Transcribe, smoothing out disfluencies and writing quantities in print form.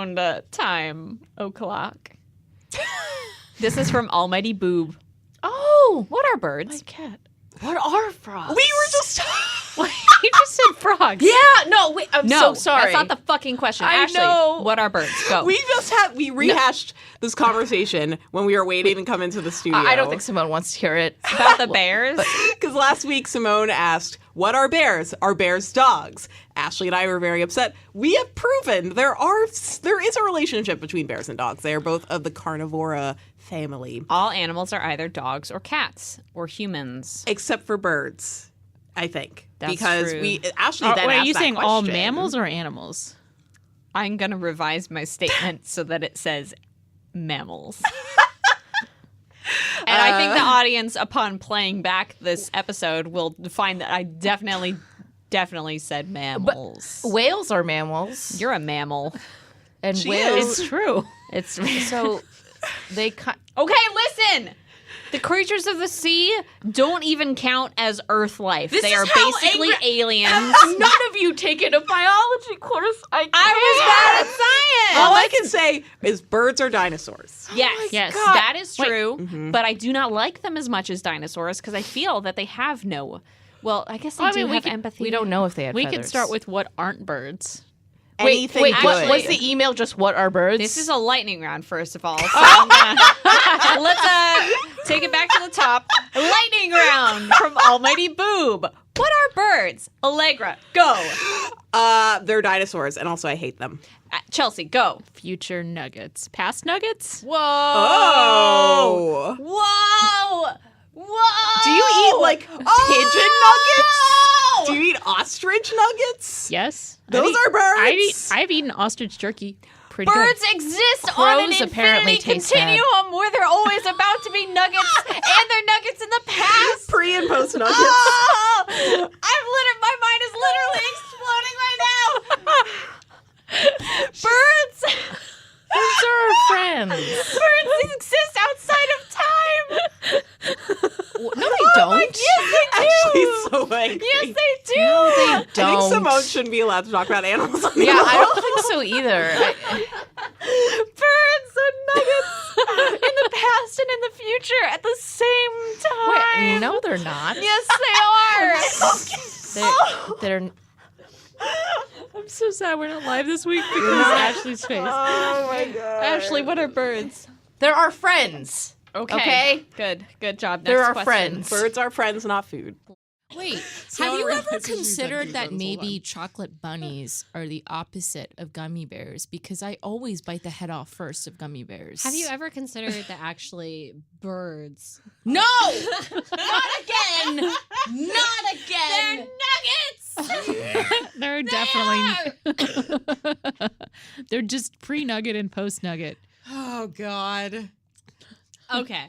sound time o'clock. This is from Almighty Boob. Oh, What are birds? my cat. What are frogs? We were just... You just said frogs. Yeah, no, wait, I'm so sorry. That's not the fucking question. I Ashley, know. what are birds? Go. We rehashed this conversation when we were waiting to come into the studio. I don't think Simone wants to hear it. About the bears? Because last week Simone asked, what are bears? Are bears dogs? Ashley and I were very upset. We have proven there is a relationship between bears and dogs. They are both of the carnivora family. All animals are either dogs or cats or humans. Except for birds, I think. That's because true. Ashley then Wait, asked are you that saying all question. mammals or animals? I'm going to revise my statement so that it says mammals. And I think the audience, upon playing back this episode, will find that I definitely said mammals. Whales are mammals. You're a mammal. And She whales. It's true. It's So they okay, listen. The creatures of the sea don't even count as Earth life. This they is are how basically angry- aliens. none of you taken a biology course. I was bad at science. All I can say is birds are dinosaurs. Yes, Yes. God. That is true. But I do not like them as much as dinosaurs because I feel that they have no. Well, I guess they I do mean, we have could- empathy. We don't know if they had We feathers. could start with what aren't birds. Anything Wait, good. was the email just what are birds? This is a lightning round, first of all. So I'm gonna, let's take it back to the top. Lightning round from Almighty Boob. What are birds? Allegra, go. They're dinosaurs, and also I hate them. Chelsea, go. Future nuggets. Past nuggets? Whoa. Oh. Whoa. Whoa. Do you eat, like, pigeon nuggets? Do you eat ostrich nuggets? Yes. Those are birds. I've eaten ostrich jerky. Pretty Birds good. exist on an Crows apparently infinity taste bad. continuum where they're always about to be nuggets, and they're nuggets in the past. Pre and post nuggets. Oh, my mind is literally exploding right now. Birds. Birds are our friends. Birds exist outside of time. No, they don't. Yes, they do. She's so angry. Yes, they do. No, they I don't. think Simone shouldn't be allowed to talk about animals on the Yeah, I show. don't think so either. Birds are nuggets in the past and in the future at the same time. Wait, no, they're not. Yes, they are. They're I'm so sad we're not live this week because of Ashley's face. Oh my god. Ashley, what are birds? they're our friends. Okay. Good job. Next They're our question. friends. Birds are friends, not food. Wait, no have one you ever realizes she's considered like, that "Hold maybe on." chocolate bunnies are the opposite of gummy bears? Because I always bite the head off first of gummy bears. Have you ever considered that actually birds? No! Not again! Not again! They're definitely. They're just pre-nugget and post-nugget. Oh God. Okay.